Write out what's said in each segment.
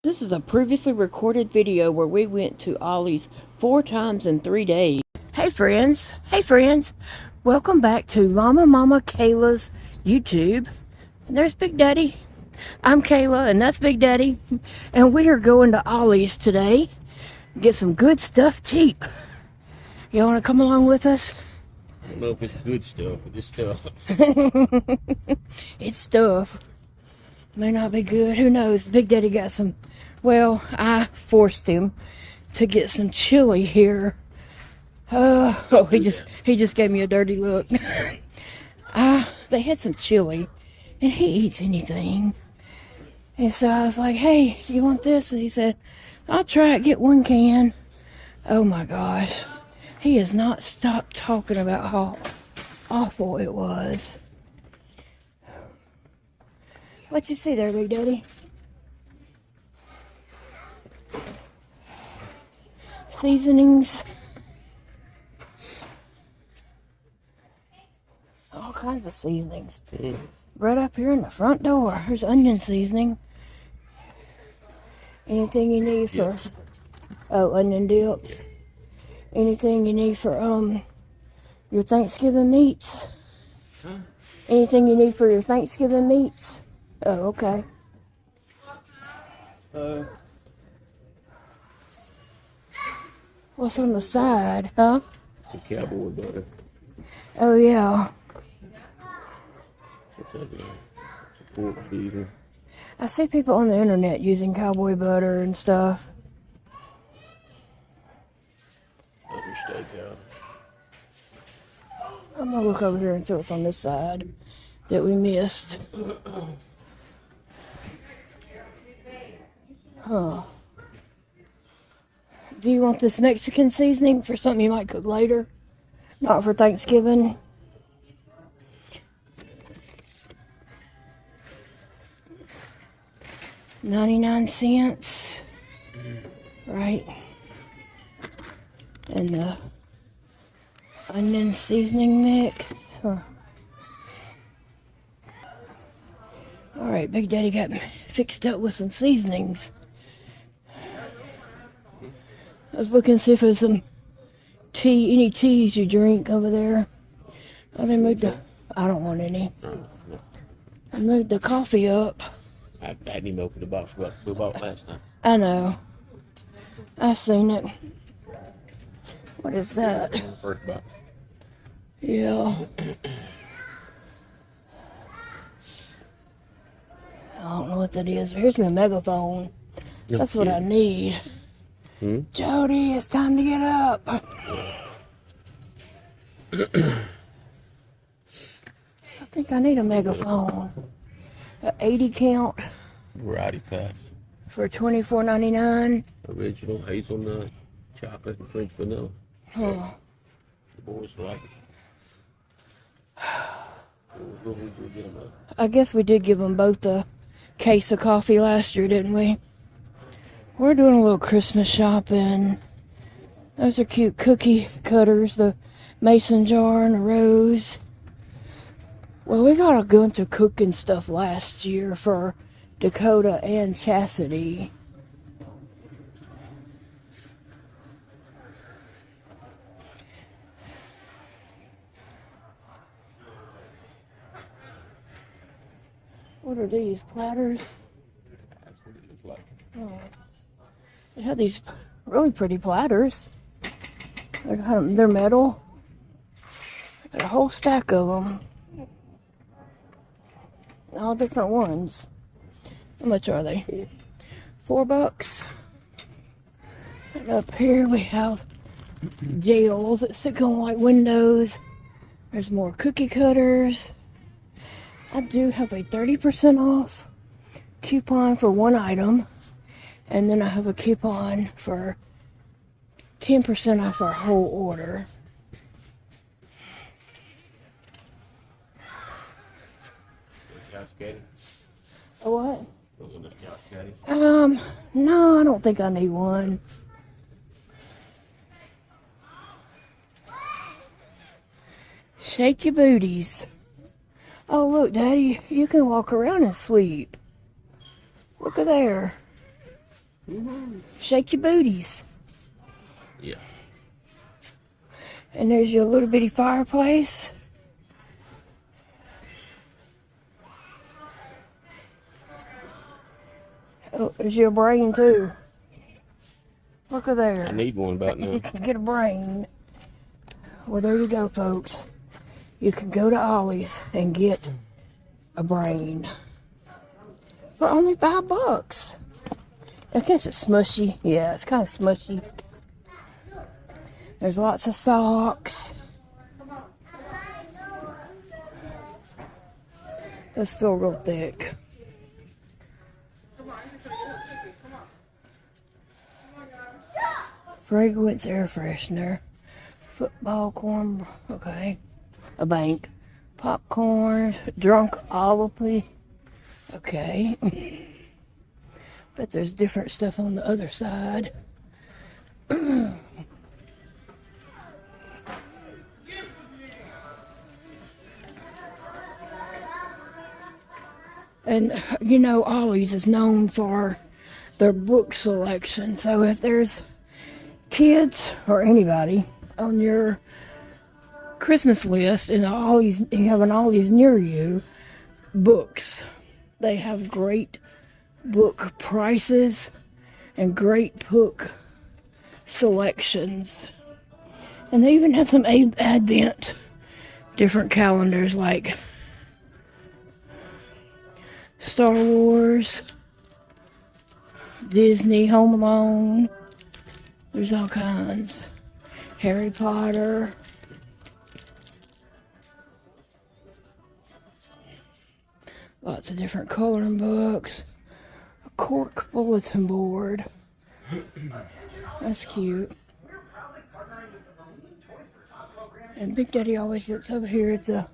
This is a previously recorded video where we went to Ollie's 4 times in 3 days. Hey friends, welcome back to Llama Mama Kayla's YouTube. And there's Big Daddy. I'm Kayla and that's Big Daddy. And we are going to Ollie's today. Get some good stuff cheap. You want to come along with us? I don't know if it's good stuff, but it's stuff. It's stuff. May not be good, who knows? Big Daddy got some, well, I forced him to get some chili here. Oh, he just gave me a dirty look. They had some chili, and he eats anything. And so I was like, hey, you want this? And he said, I'll try it, get 1 can. Oh my gosh. He has not stopped talking about how awful it was. What you see there, Big Daddy? Seasonings. All kinds of seasonings. Right up here in the front door. There's onion seasoning. Anything you need for... Oh, onion dips. Anything you need for your Thanksgiving meats. Anything you need for your Thanksgiving meats. Oh, okay. What's on the side, huh? Some cowboy butter. Oh, yeah. What's that? Pork seasoning. I see people on the internet using cowboy butter and stuff. Other steakhouse. I'm gonna look over here and see what's on this side that we missed. Huh. Do you want this Mexican seasoning for something you might cook later? Not for Thanksgiving? $0.99. Right. And the onion seasoning mix. Huh. Alright, Big Daddy got me fixed up with some seasonings. I was looking to see if there's some tea, any teas you drink over there. Oh, they moved the... I don't want any. I moved the coffee up. I hadn't any milk in the box we bought last time. I know. I seen it. What is that? First box. Yeah. I don't know what that is. Here's my megaphone. That's what I need. Jody, it's time to get up. I think I need a megaphone. An 80 count. Variety pack. For $24.99. Original hazelnut, chocolate, and French vanilla. Huh. The boys like it. What we do get them up? I guess we did give them both a case of coffee last year, didn't we? We're doing a little Christmas shopping. Those are cute cookie cutters, the mason jar and a rose. Well, we got a bunch of cooking stuff last year for Dakota and Chastity. What are these, platters? That's what it looks like. Oh. They have these really pretty platters. They're metal. Got a whole stack of them. All different ones. How much are they? $4. And up here we have jails that stick on white windows. There's more cookie cutters. I do have a 30% off coupon for one item. And then I have a coupon for 10% off our whole order. Couch caddy? A what? Those couch caddies? No, I don't think I need one. Shake your booties. Oh, look, Daddy, you can walk around and sweep. Look at there. Shake your booties. Yeah. And there's your little bitty fireplace. Oh, there's your brain too. Look at there. I need one about now. You can get a brain. Well, there you go, folks. You can go to Ollie's and get a brain for only $5. I guess it's smushy. Yeah, it's kind of smushy. There's lots of socks. Those feel real thick. Fragrance air freshener. Football corn. Okay. A bank. Popcorn. Drunk Ollie. Okay. But there's different stuff on the other side. And you know, Ollie's is known for their book selection. So if there's kids or anybody on your Christmas list and Ollie's, you have an Ollie's near you, books. They have great book prices and great book selections. And they even have some Advent different calendars like Star Wars, Disney, Home Alone. There's all kinds. Harry Potter. Lots of different coloring books. A cork bulletin board. That's cute. And Big Daddy always looks over here at the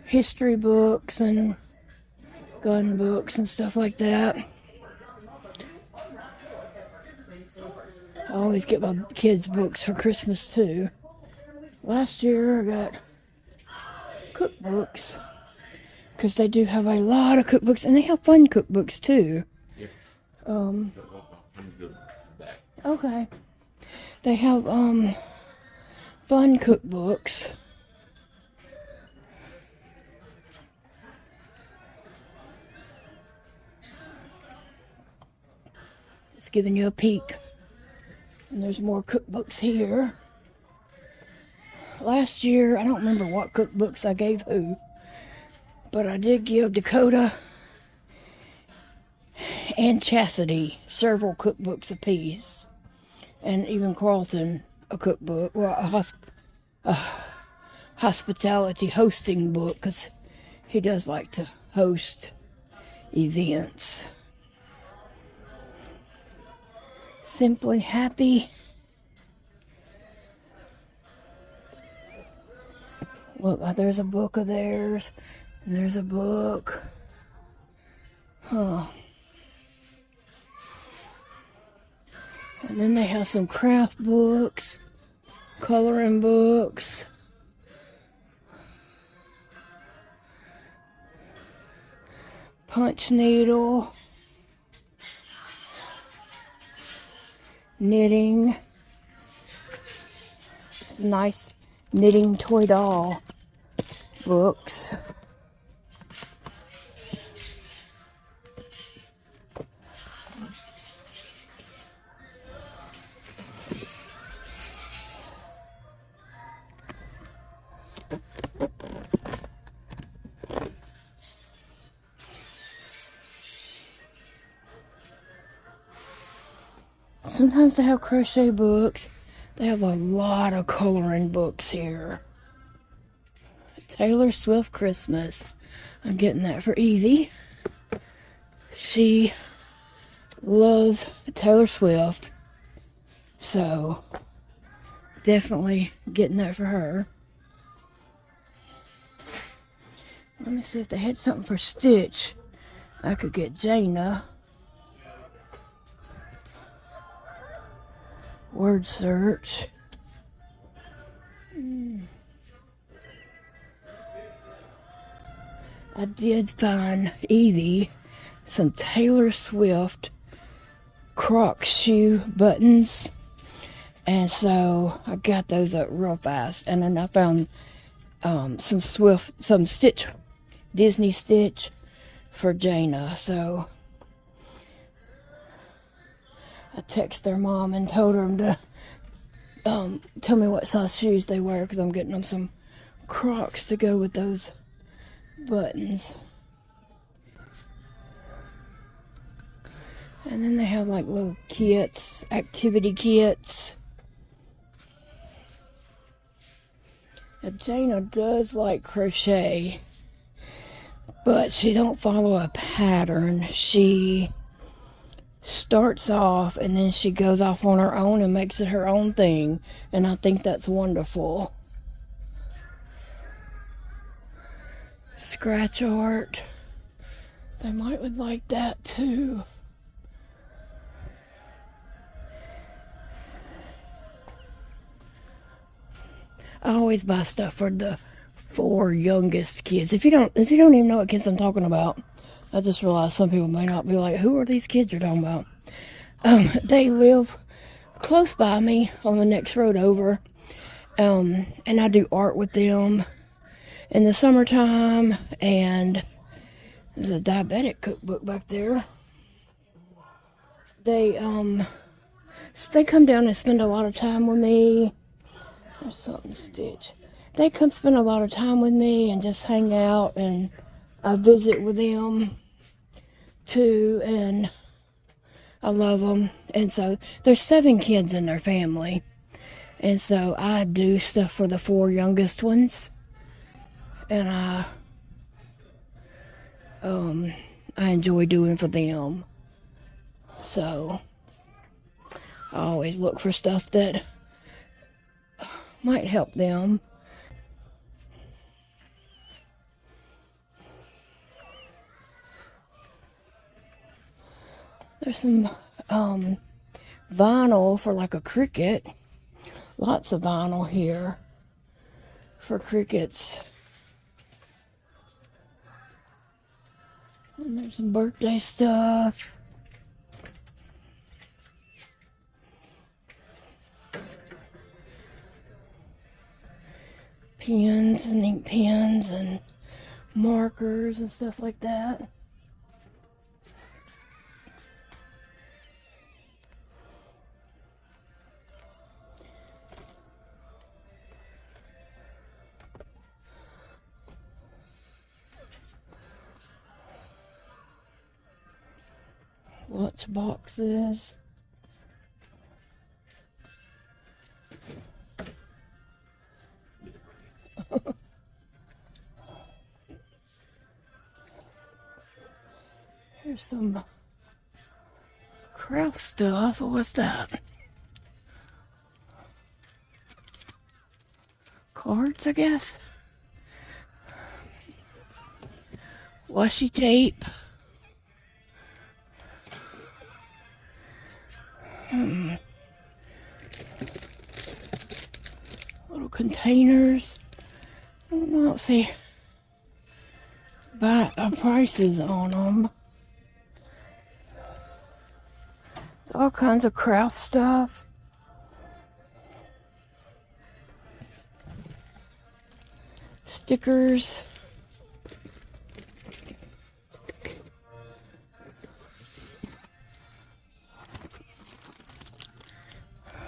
history books and gun books and stuff like that. I always get my kids' books for Christmas too. Last year I got cookbooks because they do have a lot of cookbooks and they have fun cookbooks too. Okay. They have fun cookbooks. Just giving you a peek. And there's more cookbooks here. Last year, I don't remember what cookbooks I gave who, but I did give Dakota and Chastity several cookbooks apiece. And even Carlton a cookbook, well, a hospitality hosting book, because he does like to host events. Simply Happy. Look, there's a book of theirs, and there's a book. Huh. And then they have some craft books, coloring books. Punch needle. Knitting. It's a nice knitting toy doll books. Sometimes they have crochet books. They have a lot of coloring books here. Taylor Swift Christmas. I'm getting that for Evie. She loves Taylor Swift. So, definitely getting that for her. Let me see if they had something for Stitch. I could get Jaina. Word search. I did find Evie some Taylor Swift Croc shoe buttons. And so I got those up real fast. And then I found some Stitch, Disney Stitch for Jaina. So I texted their mom and told her to tell me what size shoes they wear, because I'm getting them some Crocs to go with those buttons. And then they have like little kits, activity kits. Now, Jaina does like crochet, but she don't follow a pattern. She starts off and then she goes off on her own and makes it her own thing, and I think that's wonderful. Scratch art, they might would like that too. I always buy stuff for the 4 youngest kids. If you don't even know what kids I'm talking about, I just realized some people may not be like, who are these kids you're talking about? They live close by me on the next road over, and I do art with them in the summertime. And there's a diabetic cookbook back there. They come down and spend a lot of time with me. There's something Stitch. They come spend a lot of time with me and just hang out, and I visit with them too, and I love them. And so there's 7 kids in their family, and so I do stuff for the 4 youngest ones, and I enjoy doing for them. So I always look for stuff that might help them. There's some vinyl for like a cricket. Lots of vinyl here for crickets. And there's some birthday stuff. Pens and ink pens and markers and stuff like that. Lunch boxes. Here's some craft stuff. What's that? Cards, I guess. Washi tape. Little containers. I don't see prices on them. It's all kinds of craft stuff. Stickers.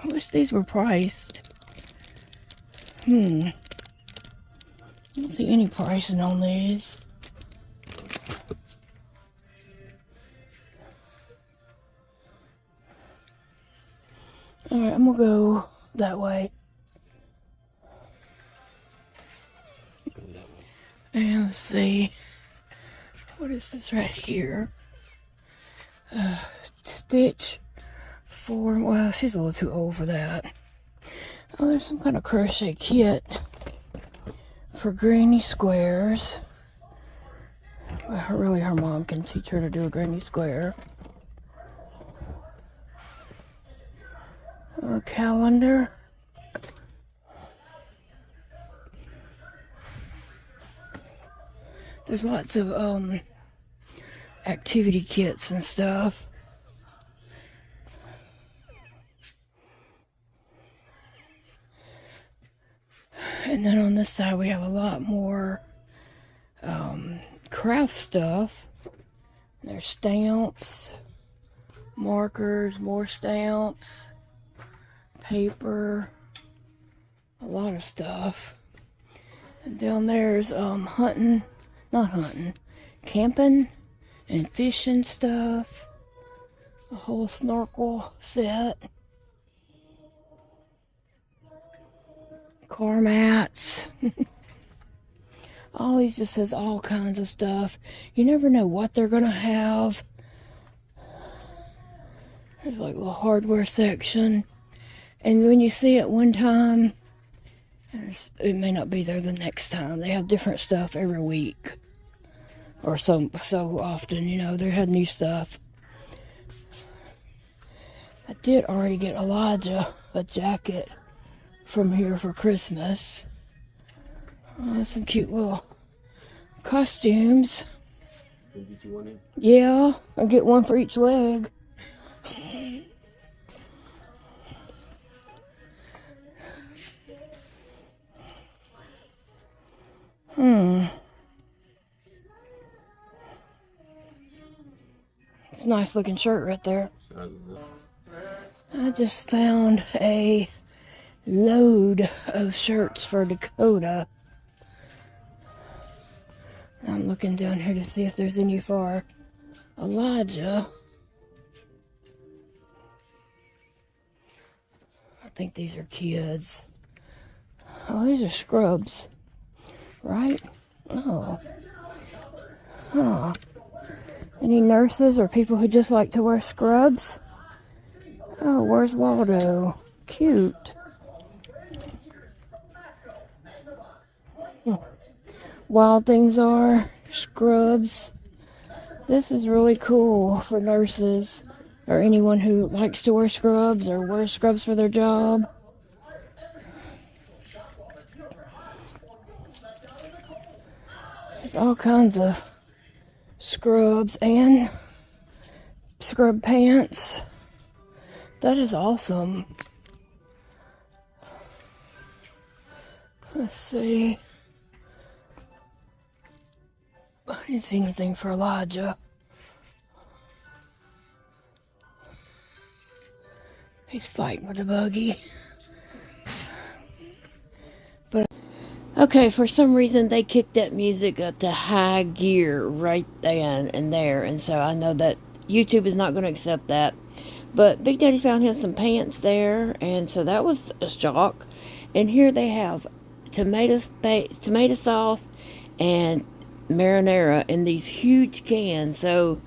I wish these were priced. I don't see any pricing on these. Alright, I'm gonna go that way. And let's see. What is this right here? Stitch for, well, she's a little too old for that. Oh, there's some kind of crochet kit for granny squares. Well, really, her mom can teach her to do a granny square. A calendar. There's lots of activity kits and stuff. And then on this side we have a lot more craft stuff. There's stamps, markers, more stamps, paper, a lot of stuff. And down there's camping and fishing stuff. A whole snorkel set. Car mats. Ollie's just has all kinds of stuff. You never know what they're gonna have. There's like a little hardware section. And when you see it one time, it may not be there the next time. They have different stuff every week. Or so often, you know, they had new stuff. I did already get Elijah a jacket from here for Christmas. Oh, some cute little costumes. Can you get you one in? Yeah, I'll get one for each leg. It's a nice looking shirt right there. I just found a load of shirts for Dakota. I'm looking down here to see if there's any for Elijah. I think these are kids. Oh, these are scrubs, right? Oh. Huh. Any nurses or people who just like to wear scrubs? Oh, where's Waldo? Cute. Wild Things Are scrubs. This is really cool for nurses or anyone who likes to wear scrubs or wears scrubs for their job. There's all kinds of scrubs and scrub pants. That is awesome. Let's see. I didn't see anything for Elijah. He's fighting with a buggy. But okay, for some reason they kicked that music up to high gear right then and there, and so I know that YouTube is not going to accept that. But Big Daddy found him some pants there, and so that was a shock. And here they have tomato sauce and marinara in these huge cans. So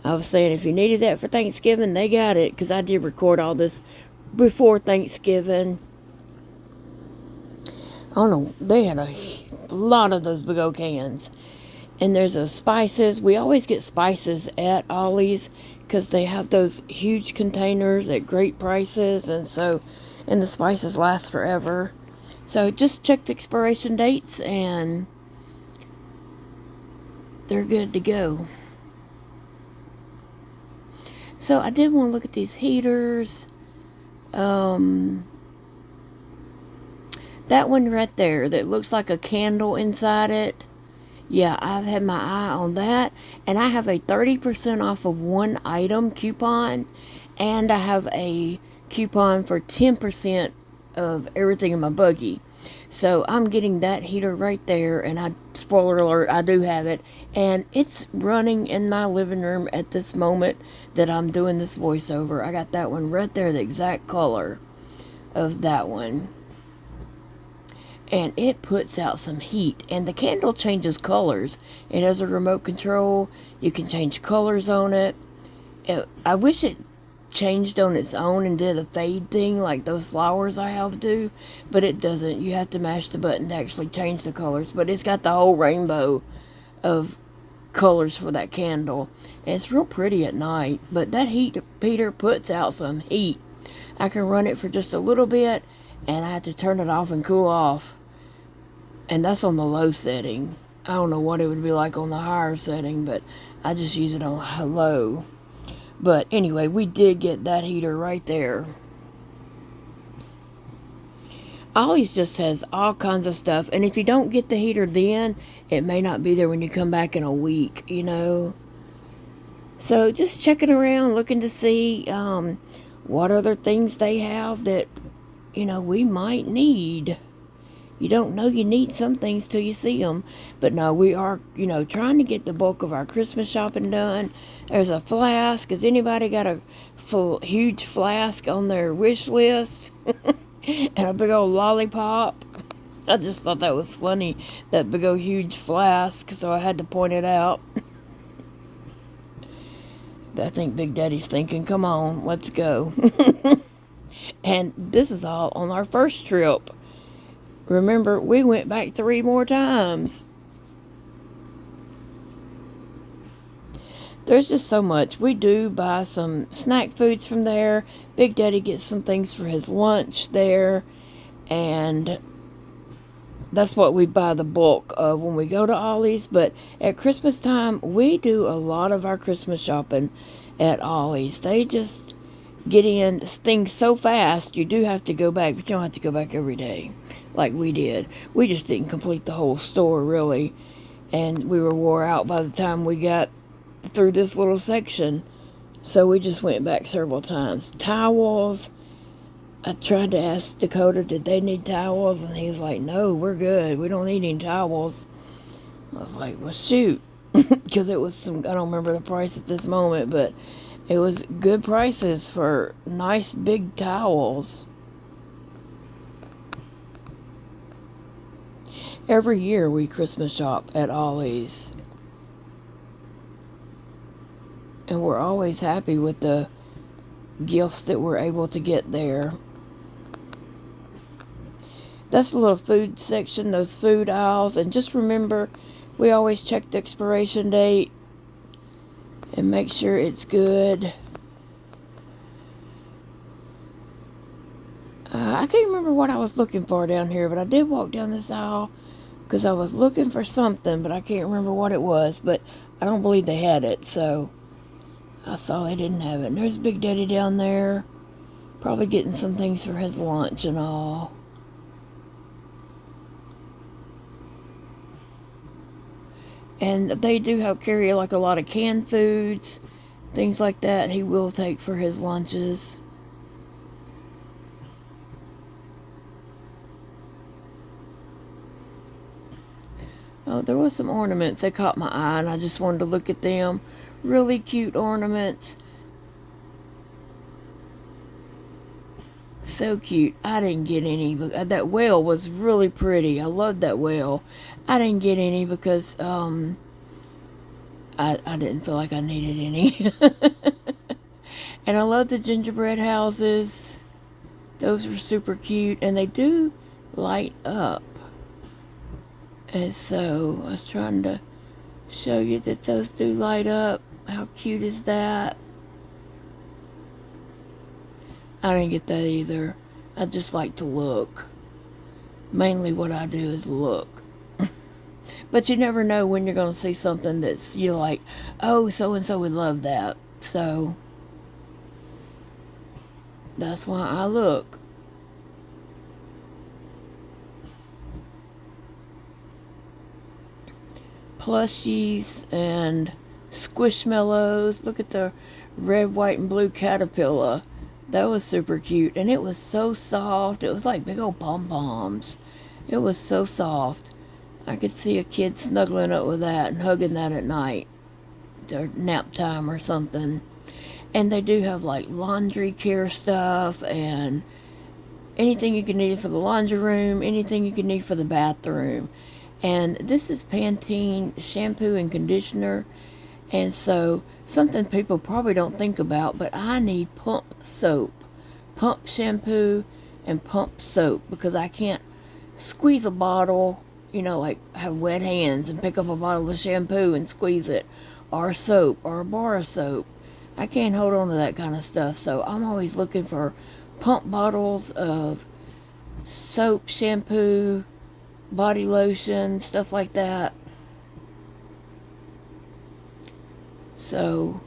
I was saying, if you needed that for Thanksgiving, they got it, because I did record all this before Thanksgiving. I don't know, they had a lot of those big old cans. And there's a spices. We always get spices at Ollie's because they have those huge containers at great prices, and the spices last forever. So just check the expiration dates and they're good to go. So I did want to look at these heaters. That one right there that looks like a candle inside it. Yeah, I've had my eye on that. And I have a 30% off of one item coupon. And I have a coupon for 10% of everything in my buggy. So I'm getting that heater right there. And spoiler alert, I do have it. And it's running in my living room at this moment that I'm doing this voiceover. I got that one right there, the exact color of that one. And it puts out some heat. And the candle changes colors. It has a remote control. You can change colors on it. I wish it changed on its own and did a fade thing like those flowers I have do. But it doesn't. You have to mash the button to actually change the colors. But it's got the whole rainbow of colors for that candle. And it's real pretty at night. But that heater puts out some heat. I can run it for just a little bit. And I have to turn it off and cool off. And that's on the low setting. I don't know what it would be like on the higher setting, but I just use it on low. But anyway, we did get that heater right there. Ollie's just has all kinds of stuff. And if you don't get the heater then, it may not be there when you come back in a week, you know. So just checking around, looking to see what other things they have that, you know, we might need. You don't know you need some things till you see them. But no, we are, you know, trying to get the bulk of our Christmas shopping done. There's a flask. Has anybody got a huge flask on their wish list? And a big old lollipop? I just thought that was funny, that big old huge flask, so I had to point it out. I think Big Daddy's thinking, come on, let's go. And this is all on our first trip. Remember, we went back 3 more times. There's just so much. We do buy some snack foods from there. Big Daddy gets some things for his lunch there. And that's what we buy the bulk of when we go to Ollie's. But at Christmas time, we do a lot of our Christmas shopping at Ollie's. They just get in things so fast, you do have to go back. But you don't have to go back every day like we did. We just didn't complete the whole store, really. And we were wore out by the time we got through this little section, so we just went back several times. Towels, I tried to ask Dakota, did they need towels? And he was like, no, we're good, we don't need any towels. I was like, well, shoot, because it was some, I don't remember the price at this moment, but it was good prices for nice big towels. Every year we Christmas shop at Ollie's. And we're always happy with the gifts that we're able to get there. That's the little food section, those food aisles. And just remember, we always check the expiration date and make sure it's good. I can't remember what I was looking for down here, but I did walk down this aisle because I was looking for something, but I can't remember what it was. But I don't believe they had it, so I saw they didn't have it. And there's Big Daddy down there, probably getting some things for his lunch and all. And they do help carry like a lot of canned foods, things like that he will take for his lunches. Oh, there was some ornaments that caught my eye, and I just wanted to look at them. Really cute ornaments. So cute. I didn't get any, but that whale was really pretty. I loved that whale. I didn't get any because I didn't feel like I needed any. And I love the gingerbread houses. Those were super cute, and they do light up. And so I was trying to show you that those do light up. How cute is that? I didn't get that either. I just like to look. Mainly what I do is look. But you never know when you're going to see something that's, you're like, oh, so-and-so would love that. So that's why I look. Plushies and squishmallows. Look at the red, white, and blue caterpillar. That was super cute. And it was so soft. It was like big old pom-poms. It was so soft. I could see a kid snuggling up with that and hugging that at night. Or nap time or something. And they do have like laundry care stuff and anything you can need for the laundry room, anything you can need for the bathroom. And this is Pantene shampoo and conditioner. And so, something people probably don't think about, but I need pump soap. Pump shampoo and pump soap, because I can't squeeze a bottle, you know, like have wet hands and pick up a bottle of shampoo and squeeze it. Or soap, or a bar of soap. I can't hold on to that kind of stuff. So, I'm always looking for pump bottles of soap, shampoo, body lotion, stuff like that. So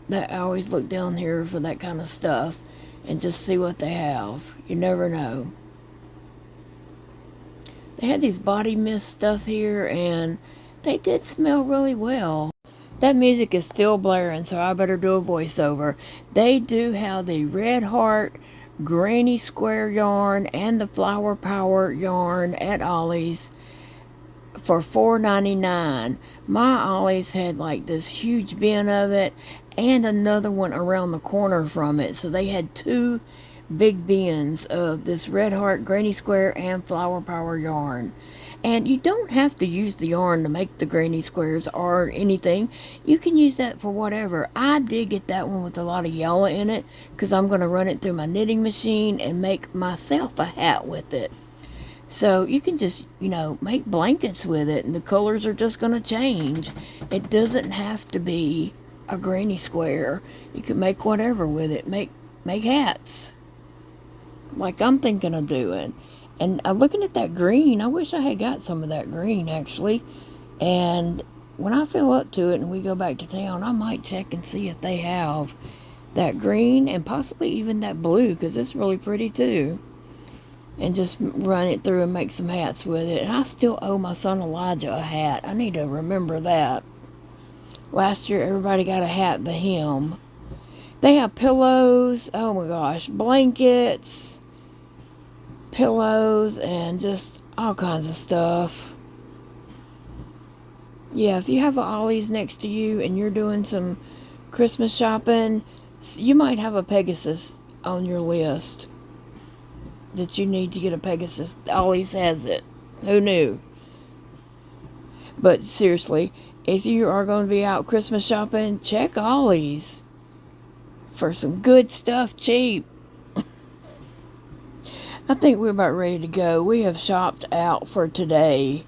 that I always look down here for that kind of stuff and just see what they have. You never know. They had these body mist stuff here, and they did smell really well. That music is still blaring, so I better do a voiceover. They do have the Red Heart Granny Square yarn and the Flower Power yarn at Ollie's for $4.99. My Ollie's had like this huge bin of it and another one around the corner from it. So they had two big bins of this Red Heart Granny Square and Flower Power yarn. And you don't have to use the yarn to make the granny squares or anything. You can use that for whatever. I did get that one with a lot of yellow in it because I'm going to run it through my knitting machine and make myself a hat with it. So you can just, make blankets with it, and the colors are just going to change. It doesn't have to be a granny square. You can make whatever with it. Make hats, like I'm thinking of doing. And I'm looking at that green. I wish I had got some of that green, actually. And when I fill up to it and we go back to town, I might check and see if they have that green and possibly even that blue, because it's really pretty too. And just run it through and make some hats with it. And I still owe my son Elijah a hat. I need to remember that. Last year, everybody got a hat but him. They have pillows. Oh my gosh. Blankets. Pillows and just all kinds of stuff. Yeah, if you have an Ollie's next to you and you're doing some Christmas shopping, you might have a Pegasus on your list that you need to get a Pegasus. Ollie's has it. Who knew? But seriously, if you are going to be out Christmas shopping, check Ollie's for some good stuff cheap. I think we're about ready to go. We have shopped out for today,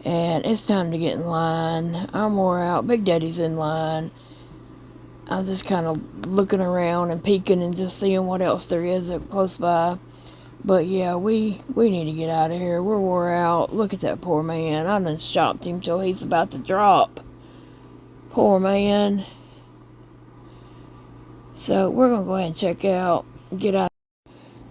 and it's time to get in line. I'm wore out. Big Daddy's in line. I'm just kind of looking around and peeking and just seeing what else there is close by. But yeah, we need to get out of here. We're wore out. Look at that poor man. I done shopped him till he's about to drop. Poor man. So we're going to go ahead and check out, get out.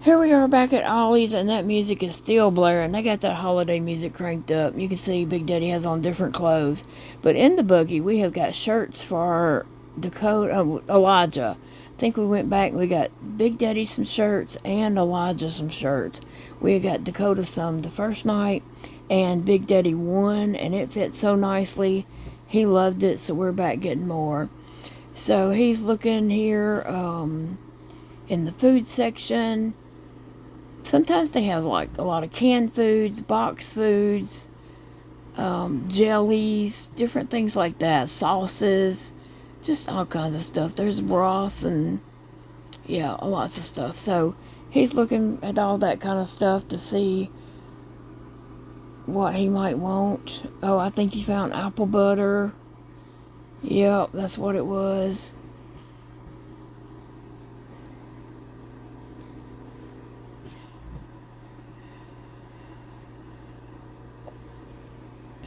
Here we are back at Ollie's, and that music is still blaring. They got that holiday music cranked up. You can see Big Daddy has on different clothes. But in the buggy, we have got shirts for Elijah. I think we went back and we got Big Daddy some shirts and Elijah some shirts. We got Dakota some the first night, and Big Daddy one, and it fit so nicely. He loved it, so we're back getting more. So he's looking here in the food section. Sometimes they have like a lot of canned foods, box foods, jellies, different things like that, sauces, just all kinds of stuff. There's broths and yeah, lots of stuff. So he's looking at all that kind of stuff to see what he might want. Oh, I think he found apple butter. Yep, that's what it was.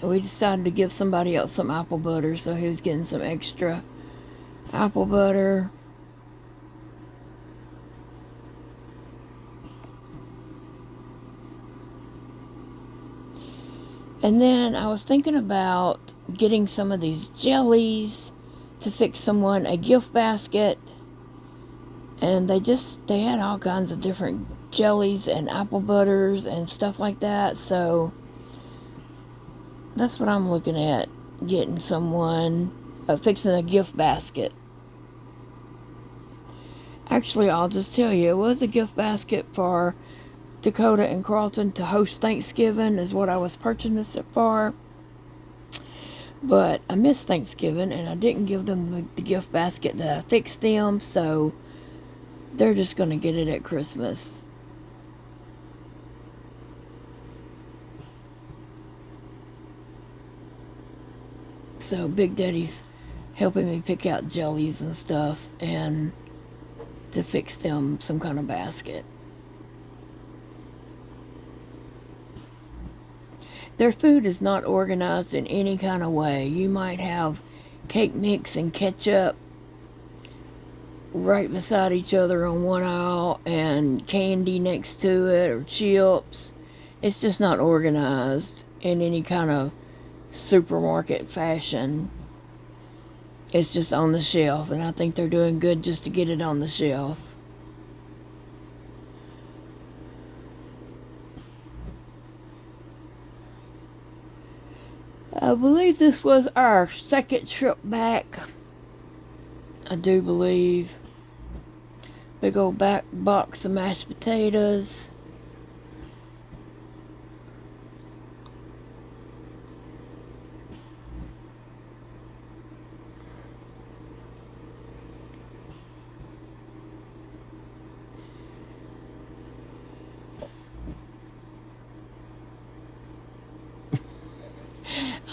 We decided to give somebody else some apple butter, so he was getting some extra apple butter. And then I was thinking about getting some of these jellies to fix someone a gift basket. And they had all kinds of different jellies and apple butters and stuff like that. So that's what I'm looking at, getting someone, fixing a gift basket. Actually, I'll just tell you, it was a gift basket for Dakota and Carlton to host Thanksgiving is what I was purchasing this for. But I missed Thanksgiving, and I didn't give them the gift basket that I fixed them, so they're just going to get it at Christmas. So Big Daddy's helping me pick out jellies and stuff and to fix them some kind of basket. Their food is not organized in any kind of way. You might have cake mix and ketchup right beside each other on one aisle and candy next to it, or chips. It's just not organized in any kind of supermarket fashion. It's just on the shelf, and I think they're doing good just to get it on the shelf. I believe this was our second trip back. I do believe. Big old back box of mashed potatoes.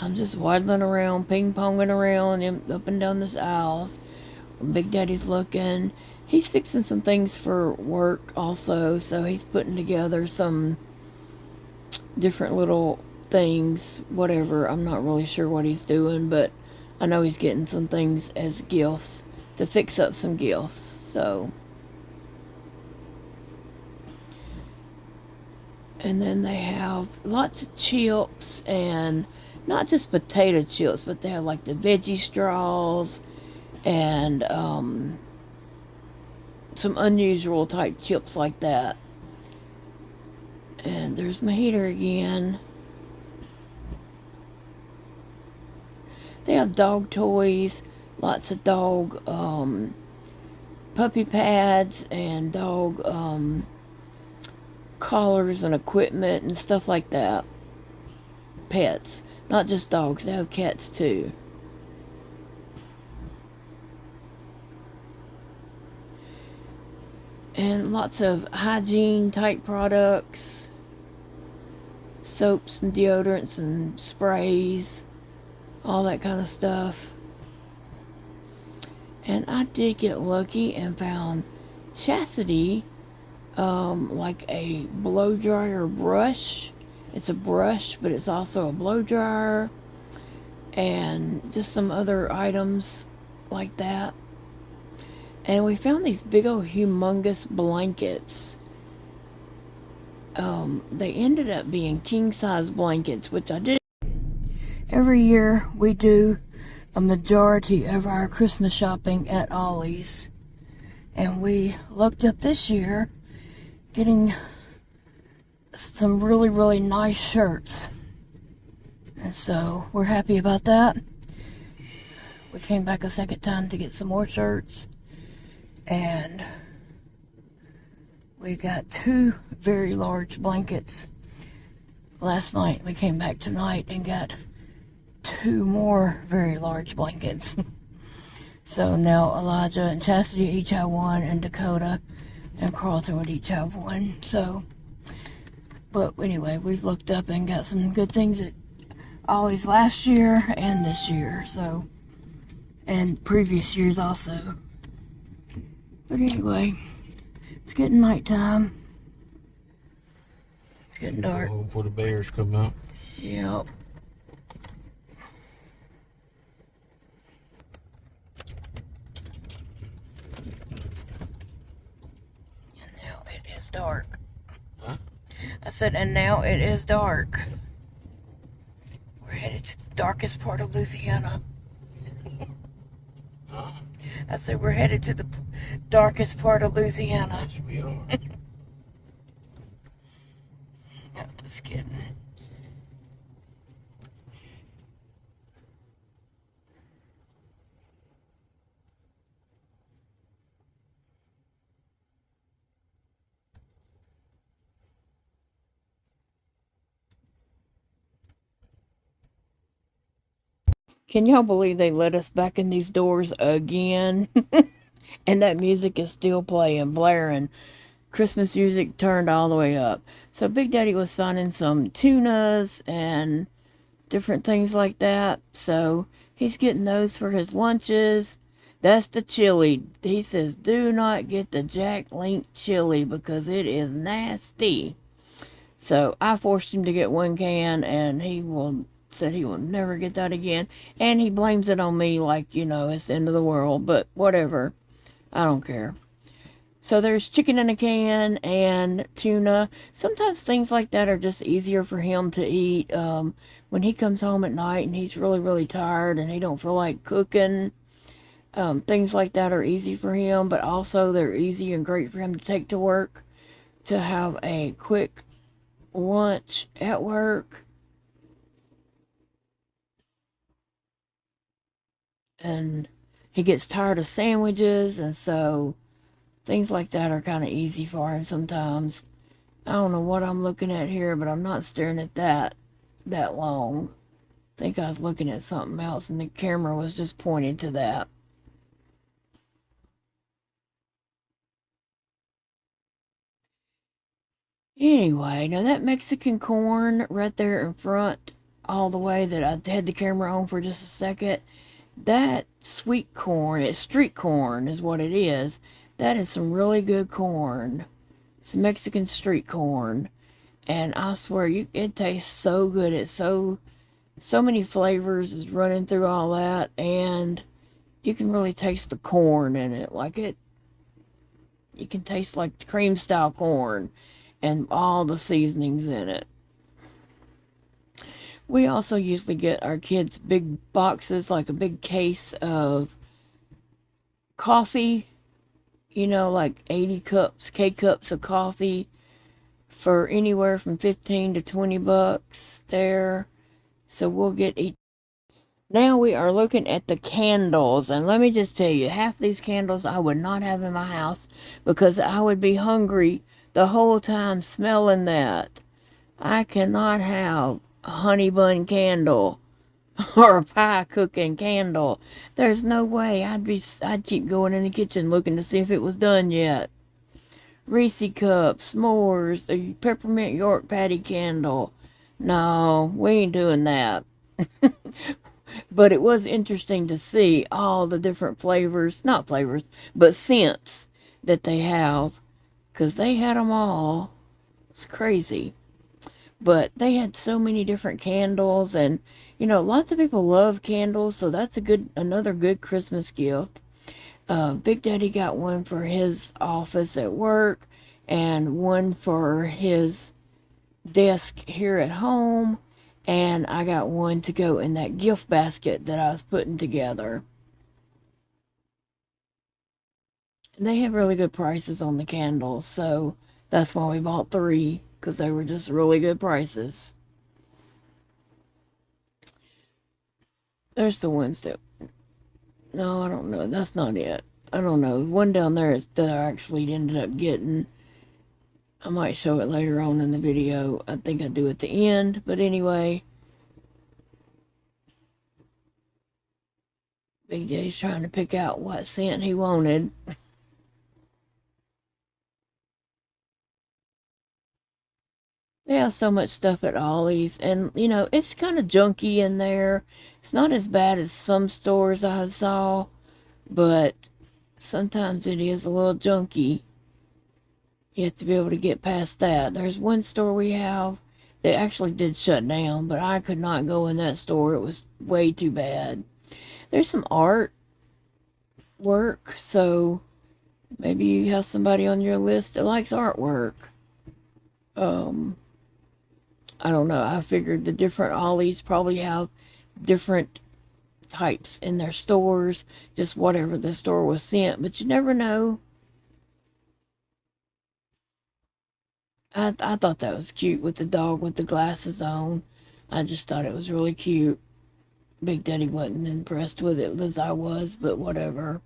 I'm just waddling around, ping-ponging around up and down this aisles. Big Daddy's looking. He's fixing some things for work also, so he's putting together some different little things, whatever. I'm not really sure what he's doing, but I know he's getting some things as gifts to fix up some gifts. So, and then they have lots of chips, and not just potato chips, but they have like the veggie straws and some unusual type chips like that. And there's my heater again. They have dog toys, lots of dog puppy pads and dog collars and equipment and stuff like that. Pets, not just dogs, they have cats too. And lots of hygiene type products, soaps and deodorants and sprays, all that kind of stuff. And I did get lucky and found Chastity like a blow dryer brush. It's a brush, but it's also a blow dryer, and just some other items like that. And we found these big old humongous blankets. They ended up being king size blankets, which I did. Every year we do a majority of our Christmas shopping at Ollie's. And we looked up this year getting some really, really nice shirts. And so we're happy about that. We came back a second time to get some more shirts. And we got 2 very large blankets last night. We came back tonight and got 2 more very large blankets. So now Elijah and Chastity each have 1, and Dakota and Carlton would each have 1. So, but anyway, we've looked up and got some good things at Ollie's last year and this year. So, and previous years also. But anyway, it's getting nighttime. It's getting dark. Go home before the bears come out. Yep. And now it is dark. Huh? I said, and now it is dark. We're headed to the darkest part of Louisiana. Huh? I said, we're headed to the darkest part of Louisiana. Yes, we are. No, just kidding. Can y'all believe they let us back in these doors again? And that music is still playing, blaring. Christmas music turned all the way up. So Big Daddy was finding some tunas and different things like that. So he's getting those for his lunches. That's the chili. He says, do not get the Jack Link chili because it is nasty. So I forced him to get 1 can, and said he will never get that again. And he blames it on me like, you know, it's the end of the world. But whatever. I don't care. So there's chicken in a can and tuna. Sometimes things like that are just easier for him to eat. When he comes home at night and he's really, really tired and he don't feel like cooking, things like that are easy for him, but also they're easy and great for him to take to work, to have a quick lunch at work. And he gets tired of sandwiches, and so things like that are kind of easy for him sometimes. I don't know what I'm looking at here, but I'm not staring at that long. I think I was looking at something else, and the camera was just pointing to that. Anyway, now that Mexican corn right there in front, all the way that I had the camera on for just a second, that sweet corn, it's street corn is what it is. That is some really good corn. It's Mexican street corn. And I swear, it tastes so good. It's so many flavors is running through all that, and you can really taste the corn in it. You can taste like the cream style corn and all the seasonings in it. We also usually get our kids big boxes, like a big case of coffee, like 80 cups, K cups of coffee for anywhere from 15 to 20 bucks there. So we'll get each. Now we are looking at the candles, and let me just tell you, half these candles I would not have in my house because I would be hungry the whole time smelling that. I cannot have a honey bun candle or a pie cooking candle. There's no way. I'd keep going in the kitchen looking to see if it was done yet. Reese cups, s'mores, a peppermint York patty candle. No, we ain't doing that. But it was interesting to see all the different flavors, not flavors, but scents that they have, because they had them all. It's crazy. But they had so many different candles, and lots of people love candles, so that's another good Christmas gift. Big Daddy got one for his office at work, and one for his desk here at home, and I got one to go in that gift basket that I was putting together. And they have really good prices on the candles, so that's why we bought 3, because they were just really good prices. There's the ones that, no, I don't know, that's not it. I don't know. One down there is that I actually ended up getting. I might show it later on in the video. I think I do at the end, but anyway. Big J's trying to pick out what scent he wanted. They have so much stuff at Ollie's, and it's kind of junky in there. It's not as bad as some stores I saw, but sometimes it is a little junky. You have to be able to get past that. There's one store we have that actually did shut down, but I could not go in that store. It was way too bad. There's some art work, so maybe you have somebody on your list that likes artwork. I don't know. I figured the different Ollies probably have different types in their stores, just whatever the store was sent, but you never know. I thought that was cute with the dog with the glasses on. I just thought it was really cute. Big Daddy wasn't impressed with it as I was, but whatever.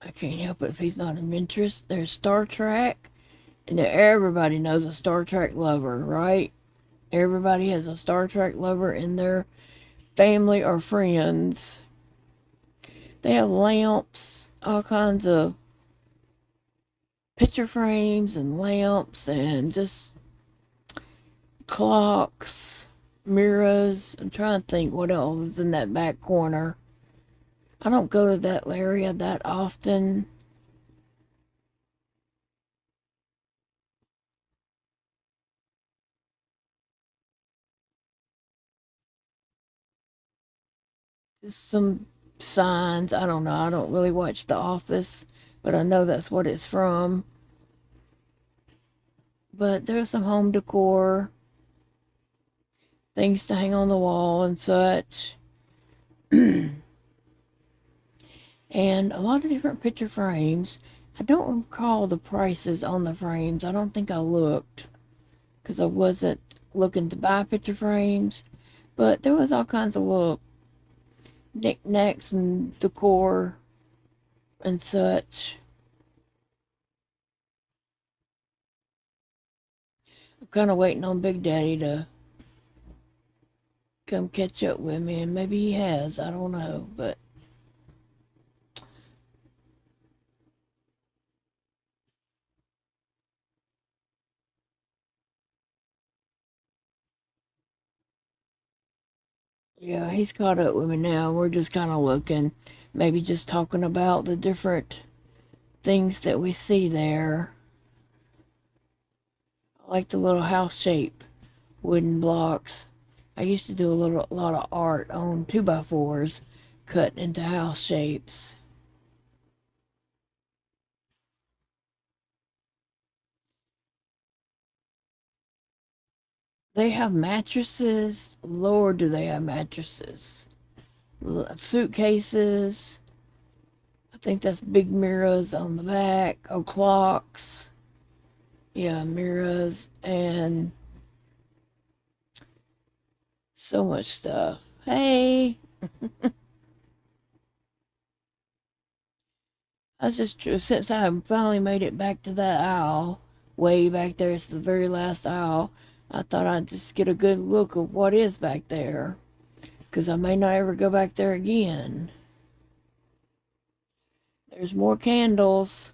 I can't help it if he's not of interest. There's Star Trek, and everybody knows a Star Trek lover, right? Everybody has a Star Trek lover in their family or friends. They have lamps, all kinds of picture frames and lamps, and just clocks, mirrors. I'm trying to think what else is in that back corner. I don't go to that area that often. Just some signs. I don't know. I don't really watch The Office, but I know that's what it's from. But there's some home decor, things to hang on the wall and such. And a lot of different picture frames. I don't recall the prices on the frames. I don't think I looked because I wasn't looking to buy picture frames. But there was all kinds of little knickknacks and decor and such. I'm kind of waiting on Big Daddy to come catch up with me, and maybe he has. I don't know, but yeah, he's caught up with me now. We're just kind of looking, maybe just talking about the different things that we see there. I like the little house shape wooden blocks. I used to do a lot of art on 2x4s cut into house shapes. They have mattresses. Lord, do they have mattresses. Suitcases. I think that's big mirrors on the back. Oh, clocks. Yeah, mirrors and so much stuff. Hey, that's just true. Since I finally made it back to that aisle, way back there, it's the very last aisle, I thought I'd just get a good look of what is back there. Because I may not ever go back there again. There's more candles.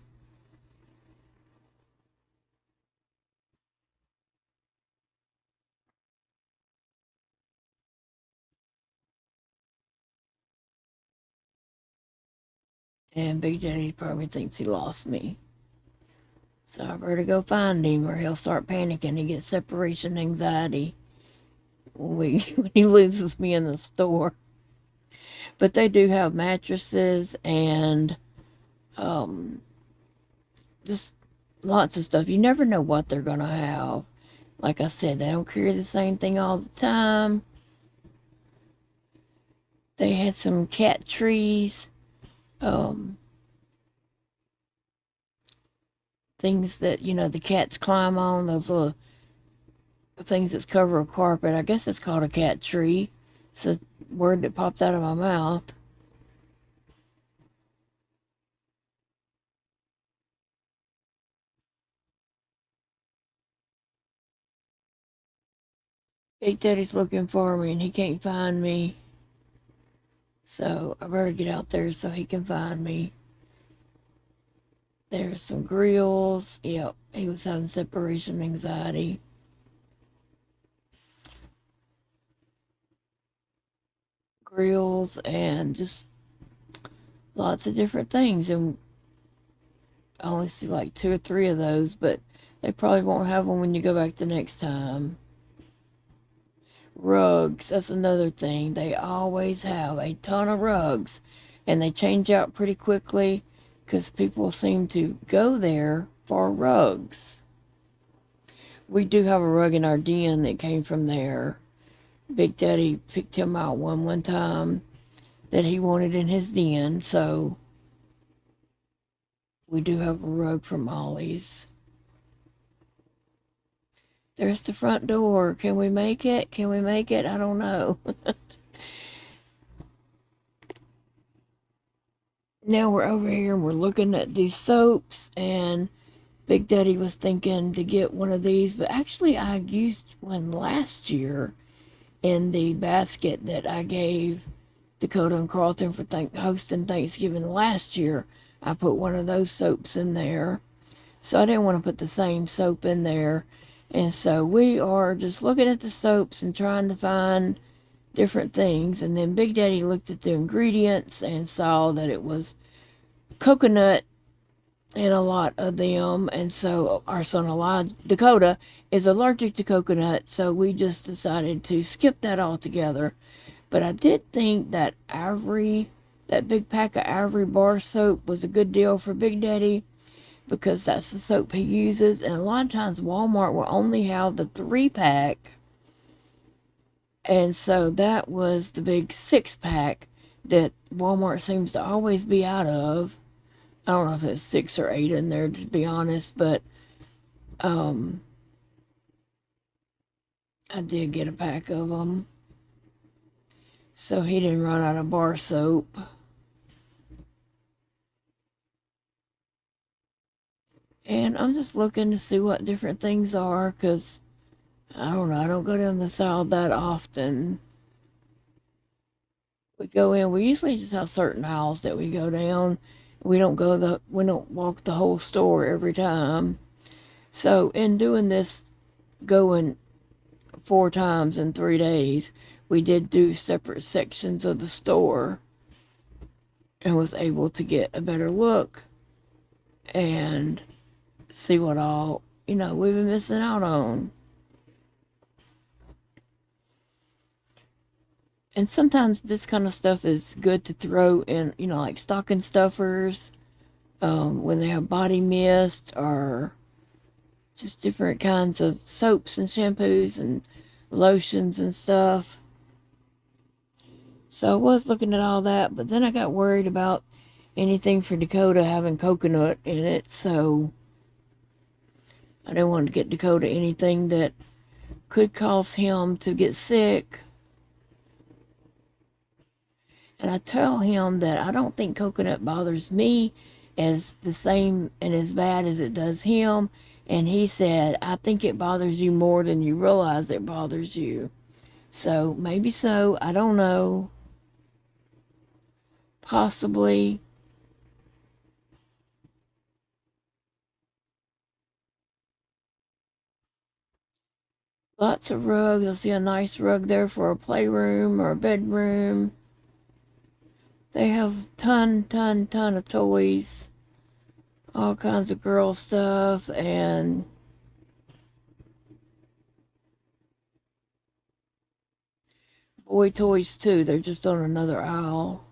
And Big Daddy probably thinks he lost me. So I better go find him or he'll start panicking and get separation anxiety when he loses me in the store. But they do have mattresses and just lots of stuff. You never know what they're going to have. Like I said, they don't carry the same thing all the time. They had some cat trees. Things that, the cats climb on, those little things that cover a carpet. I guess it's called a cat tree. It's a word that popped out of my mouth. Big Daddy's looking for me and he can't find me. So I better get out there so he can find me. There's some grills. Yep, he was having separation anxiety. Grills and just lots of different things. And I only see like 2 or 3 of those, but they probably won't have them when you go back the next time. Rugs, that's another thing. They always have a ton of rugs, and they change out pretty quickly because people seem to go there for rugs. We do have a rug in our den that came from there. Big Daddy picked him out one time that he wanted in his den, so we do have a rug from Ollie's. There's the front door. Can we make it? Can we make it? I don't know. Now we're over here and we're looking at these soaps, and Big Daddy was thinking to get one of these, but actually I used one last year in the basket that I gave Dakota and Carlton for hosting Thanksgiving last year. I put one of those soaps in there. So I didn't want to put the same soap in there. And so we are just looking at the soaps and trying to find different things. And then Big Daddy looked at the ingredients and saw that it was coconut in a lot of them. And so our son Dakota is allergic to coconut. So we just decided to skip that altogether. But I did think that that big pack of Ivory bar soap was a good deal for Big Daddy because that's the soap he uses. And a lot of times Walmart will only have the 3-pack. And so that was the big 6-pack that Walmart seems to always be out of. I don't know if it's 6 or 8 in there, to be honest, but I did get a pack of them. So he didn't run out of bar soap. And I'm just looking to see what different things are, because I don't know, I don't go down this aisle that often. We go in, we usually just have certain aisles that we go down. We don't walk the whole store every time. So in doing this, going 4 times in 3 days, we did do separate sections of the store and was able to get a better look and see what all, we've been missing out on. And sometimes this kind of stuff is good to throw in, like stocking stuffers, when they have body mist or just different kinds of soaps and shampoos and lotions and stuff. So I was looking at all that, but then I got worried about anything for Dakota having coconut in it, so I didn't want to get Dakota anything that could cause him to get sick. And I tell him that I don't think coconut bothers me as the same and as bad as it does him. And he said, I think it bothers you more than you realize it bothers you. So maybe so, I don't know. Possibly. Lots of rugs. I see a nice rug there for a playroom or a bedroom. They have ton of toys. All kinds of girl stuff and boy toys too. They're just on another aisle.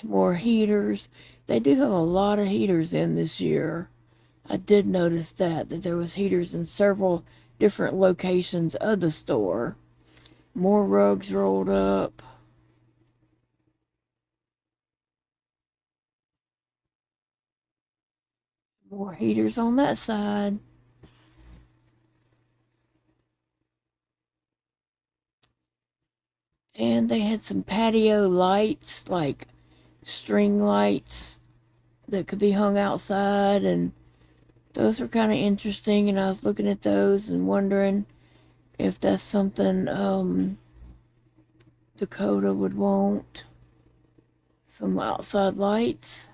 More heaters. They do have a lot of heaters in this year. I did notice that there was heaters in several different locations of the store. More rugs rolled up. More heaters on that side. And they had some patio lights, like string lights that could be hung outside, and those were kind of interesting. And I was looking at those and wondering if that's something Dakota would want. Some outside lights.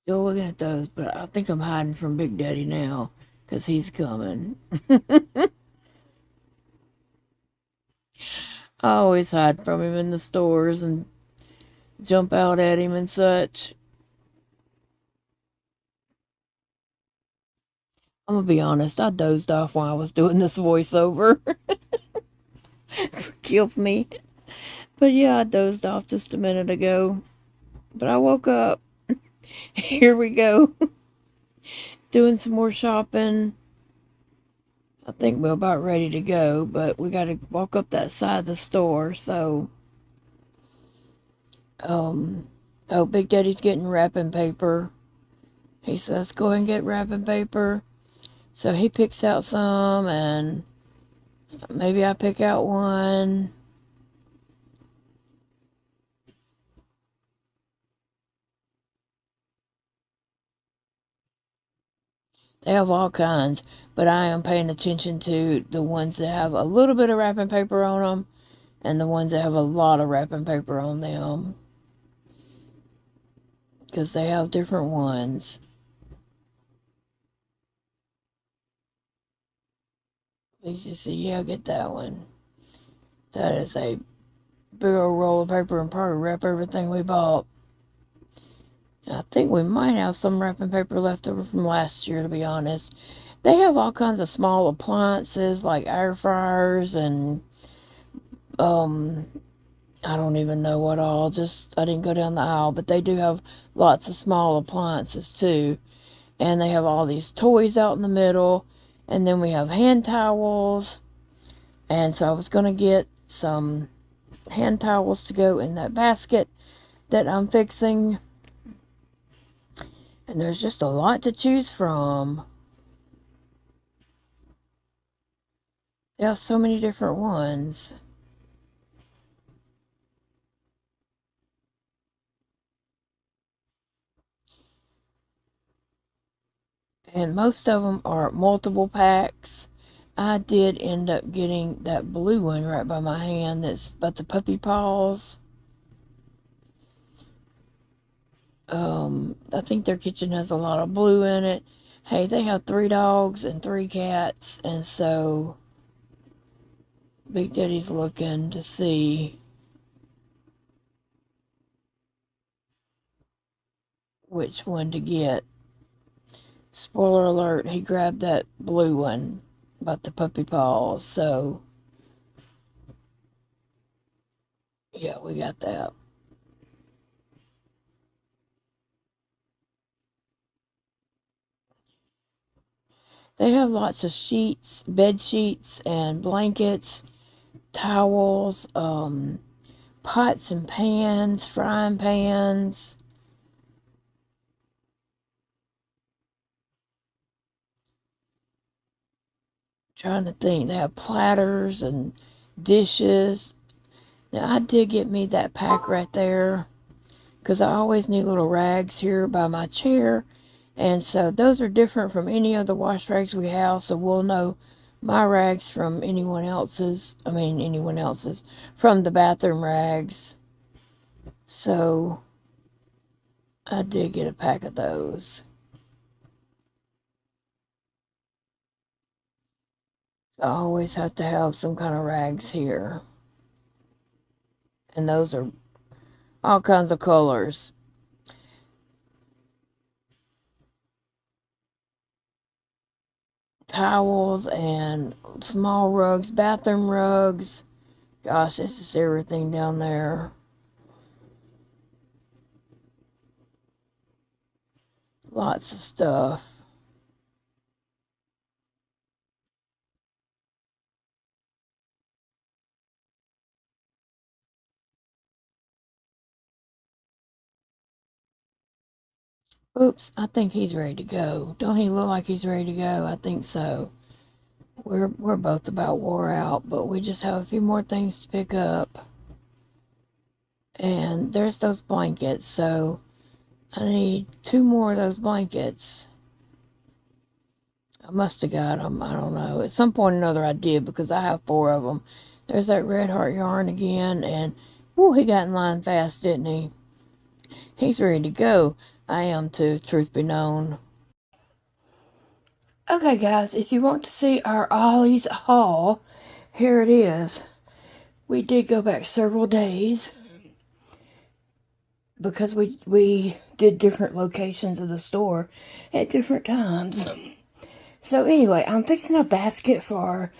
Still looking at those, but I think I'm hiding from Big Daddy now because he's coming. I always hide from him in the stores and jump out at him and such. I'm gonna be honest, I dozed off while I was doing this voiceover. Forgive me. But yeah, I dozed off just a minute ago. But I woke up. Here we go. Doing some more shopping. I think we're about ready to go, but we gotta walk up that side of the store, so oh, Big Daddy's getting wrapping paper. He says, go and get wrapping paper. So he picks out some, and maybe I pick out one. They have all kinds, but I am paying attention to the ones that have a little bit of wrapping paper on them and the ones that have a lot of wrapping paper on them. because they have different ones. As you see, yeah, get that one. That is a big old roll of paper and probably wrap everything we bought. I think we might have some wrapping paper left over from last year, to be honest. They have all kinds of small appliances like air fryers and I don't even know what all. I didn't go down the aisle, but they do have lots of small appliances too. And they have all these toys out in the middle. And then we have hand towels. And so I was going to get some hand towels to go in that basket that I'm fixing. And there's just a lot to choose from. There are so many different ones. And most of them are multiple packs. I did end up getting that blue one right by my hand that's about the puppy paws. I think their kitchen has a lot of blue in it. Hey, they have 3 dogs and 3 cats, and so Big Daddy's looking to see which one to get. Spoiler alert, he grabbed that blue one about the puppy paws, so yeah, we got that. They have lots of sheets, bed sheets, and blankets, towels, pots and pans, frying pans. Trying to think, they have platters and dishes. Now, I did get me that pack right there because I always need little rags here by my chair. And so those are different from any of the wash rags we have, so we'll know my rags from anyone else's. From the bathroom rags. So I did get a pack of those. So I always have to have some kind of rags here. And those are all kinds of colors. Towels and small rugs, bathroom rugs. Gosh, this is everything down there. Lots of stuff. Oops, I think he's ready to go. Don't he look like he's ready to go? I think so. We're both about wore out, but we just have a few more things to pick up. And there's those blankets, so I need 2 more of those blankets. I must have got them. I don't know. At some point or another I did because I have 4 of them. There's that Red Heart yarn again, and whoo, he got in line fast, didn't he? He's ready to go. I am too, truth be known. Okay, guys, if you want to see our Ollie's haul, here it is. We did go back several days because we did different locations of the store at different times. So anyway, I'm fixing a basket for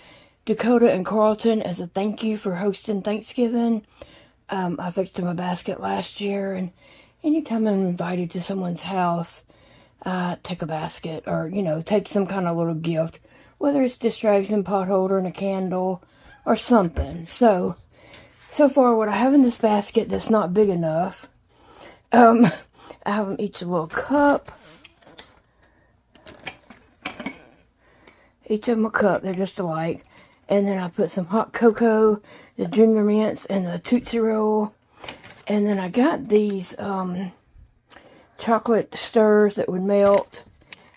Dakota and Carlton as a thank you for hosting Thanksgiving. I fixed them a basket last year, and anytime I'm invited to someone's house, take a basket or, take some kind of little gift, whether it's dish rags and pot holder and a candle or something. So far what I have in this basket that's not big enough, I have them each a little cup. Each of them a cup, they're just alike. And then I put some hot cocoa, the Junior Mints, and the Tootsie Roll. And then I got these chocolate stirs that would melt,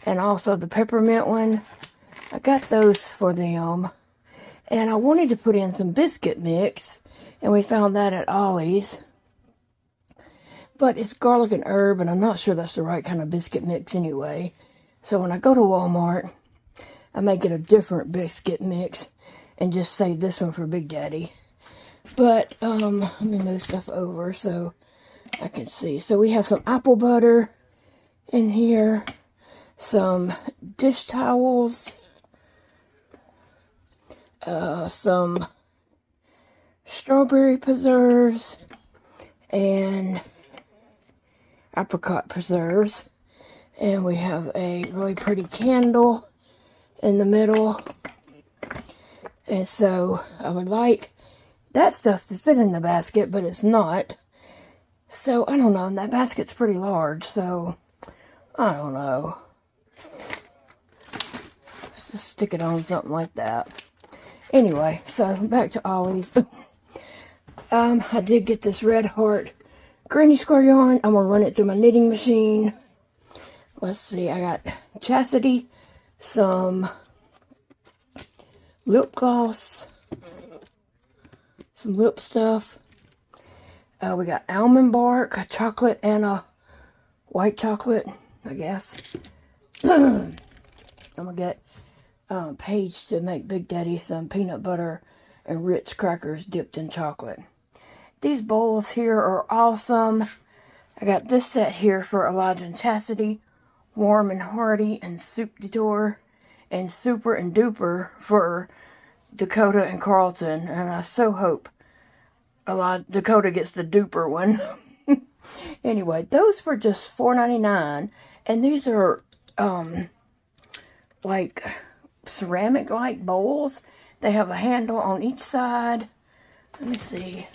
and also the peppermint one. I got those for them. And I wanted to put in some biscuit mix, and we found that at Ollie's. but it's garlic and herb, and I'm not sure that's the right kind of biscuit mix anyway. So when I go to Walmart, I may get a different biscuit mix and just save this one for Big Daddy. But let me move stuff over so I can see. So we have some apple butter in here, some dish towels, some strawberry preserves, and apricot preserves. And we have a really pretty candle in the middle. And so I would like that stuff to fit in the basket, but it's not. So I don't know, and that basket's pretty large, so I don't know. Let's just stick it on something like that. Anyway, so back to Ollie's. I did get this Red Heart granny square yarn. I'm gonna run it through my knitting machine. Let's see, I got Chastity, some lip gloss, some lip stuff. We got almond bark, a chocolate, and a white chocolate, I guess. I'm gonna get Paige to make Big Daddy some peanut butter and Ritz crackers dipped in chocolate. These bowls here are awesome. I got this set here for Elijah and Chastity, Warm and Hearty and Soup du Jour, and Super and Duper for Dakota and Carlton. And I so hope Dakota gets the duper one. Anyway, those were just $4.99, and these are like ceramic like bowls. They have a handle on each side. Let me see.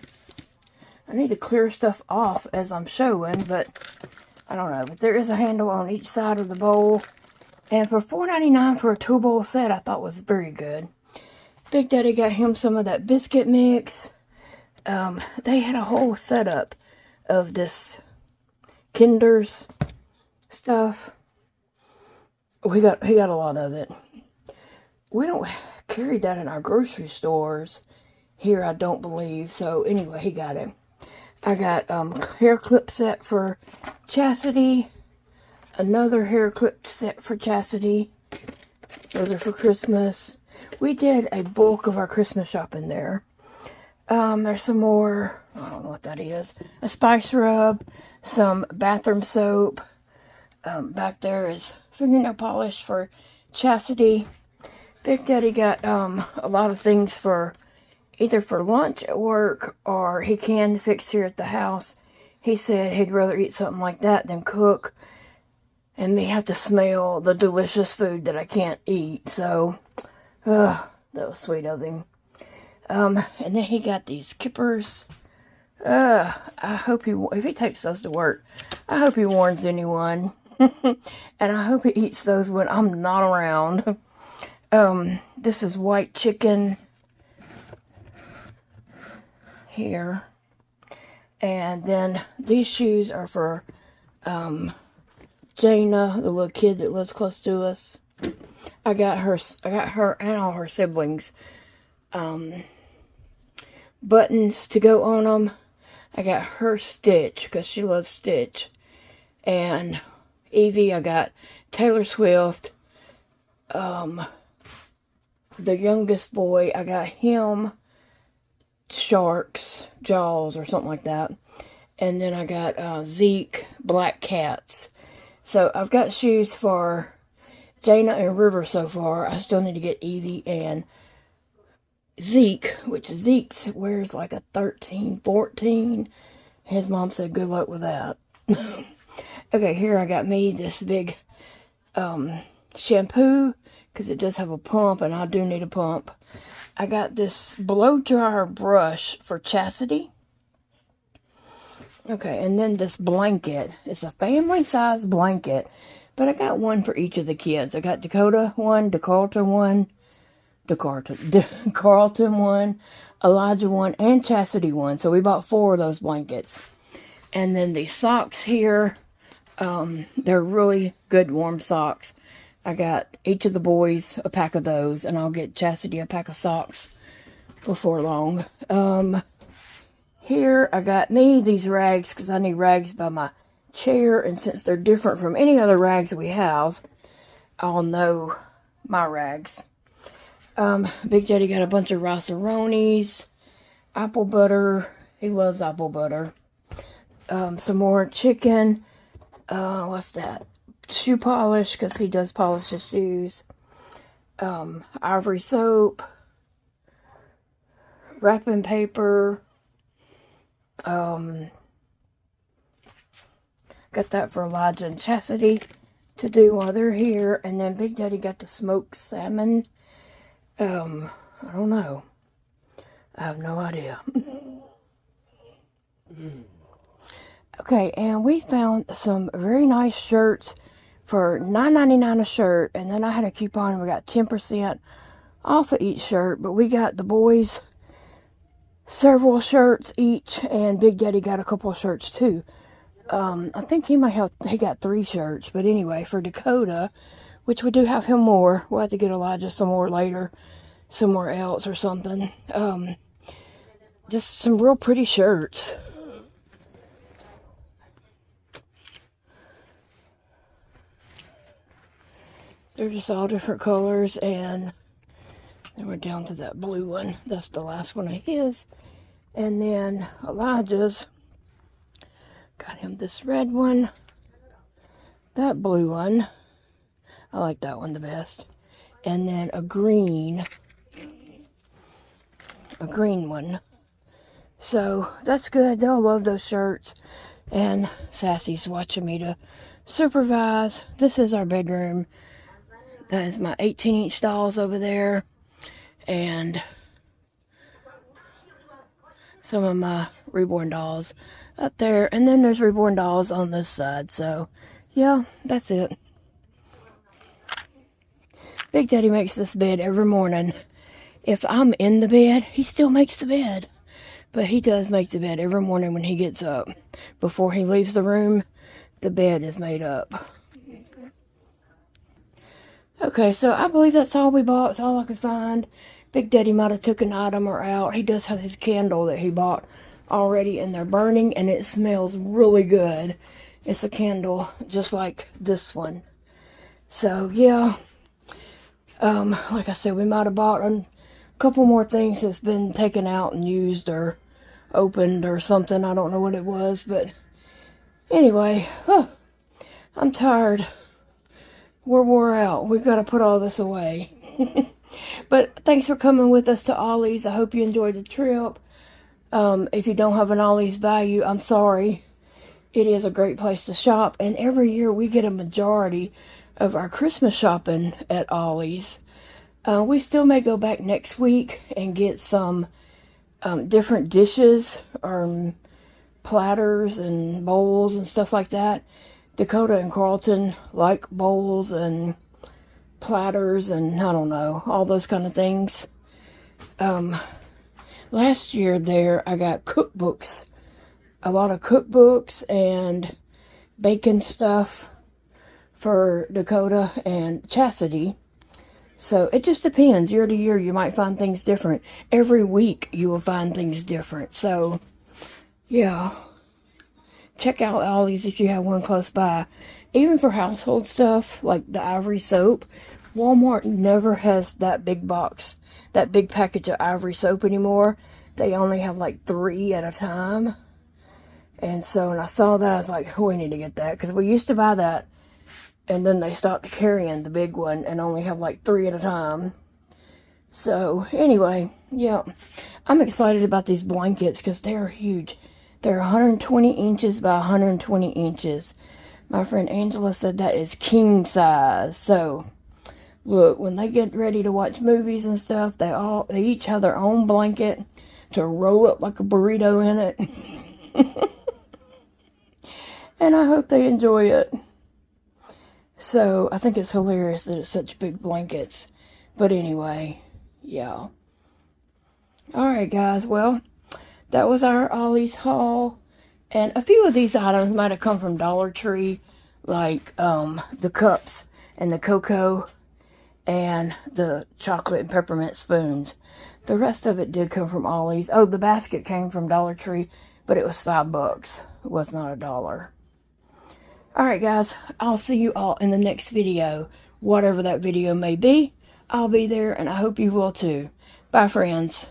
I need to clear stuff off as I'm showing, but I don't know. But there is a handle on each side of the bowl, and for $4.99 for a 2-bowl set, I thought was very good. Big Daddy got him some of that biscuit mix. They had a whole setup of this Kinder's stuff. He got a lot of it. We don't carry that in our grocery stores here, I don't believe. So anyway, he got it. I got hair clip set for Chastity. Another hair clip set for Chastity. Those are for Christmas. We did a bulk of our Christmas shopping there. There's some more, I don't know what that is. A spice rub, some bathroom soap. Back there is fingernail polish for Chastity. Big Daddy got a lot of things for either for lunch at work or he can fix here at the house. He said he'd rather eat something like that than cook and me have to smell the delicious food that I can't eat. So, that was sweet of him. And then he got these kippers. I hope if he takes those to work, I hope he warns anyone. And I hope he eats those when I'm not around. This is white chicken here. And then these shoes are for Jana, the little kid that lives close to us. I got her and all her siblings buttons to go on them. I got her Stitch because she loves Stitch. And Evie, I got Taylor Swift. The youngest boy, I got him Sharks, Jaws, or something like that. And then I got Zeke, Black Cats. So I've got shoes for Jana and River so far. I still need to get Evie and Zeke, which Zeke wears like a 13, 14. His mom said good luck with that. Okay, here I got me this big shampoo, because it does have a pump, and I do need a pump. I got this blow dryer brush for Chastity. Okay, and then this blanket. It's a family size blanket, but I got one for each of the kids. I got Dakota one, Carlton one, Elijah one, and Chastity one. So we bought 4 of those blankets. And then these socks here, they're really good warm socks. I got each of the boys a pack of those, and I'll get Chastity a pack of socks before long. Here, I got me these rags because I need rags by my chair. And since they're different from any other rags we have, I'll know my rags. Big Daddy got a bunch of rice-a-ronis, apple butter. He loves apple butter. Some more chicken. What's that? Shoe polish, because he does polish his shoes. Ivory soap. Wrapping paper. Got that for Elijah and Chastity to do while they're here. And then Big Daddy got the smoked salmon. I don't know. I have no idea. Okay, and we found some very nice shirts for $9.99 a shirt. And then I had a coupon and we got 10% off of each shirt. But we got the boys several shirts each, and Big Daddy got a couple of shirts too. I think he got 3 shirts. But anyway, for Dakota, which we do have him more. We'll have to get Elijah some more later, somewhere else or something. Just some real pretty shirts. They're just all different colors, and then we're down to that blue one. That's the last one of his. And then Elijah's got him this red one, that blue one. I like that one the best. And then a green one. So that's good. They'll love those shirts. And Sassy's watching me to supervise. This is our bedroom. That is my 18-inch dolls over there. And some of my reborn dolls up there. And then there's reborn dolls on this side. So, yeah, that's it. Big Daddy makes this bed every morning. If I'm in the bed, he still makes the bed. But he does make the bed every morning when he gets up. Before he leaves the room, the bed is made up. Okay, so I believe that's all we bought. It's all I could find. Big Daddy might have took an item or out. He does have his candle that he bought already, and they're burning, and it smells really good. It's a candle just like this one. So, yeah. Like I said, we might have bought a couple more things that's been taken out and used or opened or something. I don't know what it was, but anyway, I'm tired. We're wore out. We've got to put all this away. But thanks for coming with us to Ollie's. I hope you enjoyed the trip. If you don't have an Ollie's by you, I'm sorry. It is a great place to shop. And every year we get a majority of our Christmas shopping at Ollie's. We still may go back next week and get some different dishes or platters and bowls and stuff like that. Dakota and Carlton like bowls and platters and I don't know, all those kind of things. Last year there I got cookbooks, a lot of cookbooks and baking stuff for Dakota and Chastity. So it just depends. Year to year you might find things different. Every week you will find things different. So yeah. Check out Ollie's if you have one close by. Even for household stuff, like the ivory soap, Walmart never has that big box, that big package of ivory soap anymore. They only have like 3 at a time. And so when I saw that, I was like, we need to get that. Because we used to buy that. And then they stopped carrying the big one and only have like 3 at a time. So anyway, yeah. I'm excited about these blankets because they're huge. They're 120 inches by 120 inches. My friend Angela said that is king size. So, look, when they get ready to watch movies and stuff, they each have their own blanket to roll up like a burrito in it. And I hope they enjoy it. So, I think it's hilarious that it's such big blankets. But anyway, yeah. Alright, guys, well, that was our Ollie's haul. And a few of these items might have come from Dollar Tree, like the cups and the cocoa and the chocolate and peppermint spoons. The rest of it did come from Ollie's. Oh, the basket came from Dollar Tree, but it was $5. It was not $1. Alright guys, I'll see you all in the next video. Whatever that video may be, I'll be there, and I hope you will too. Bye friends.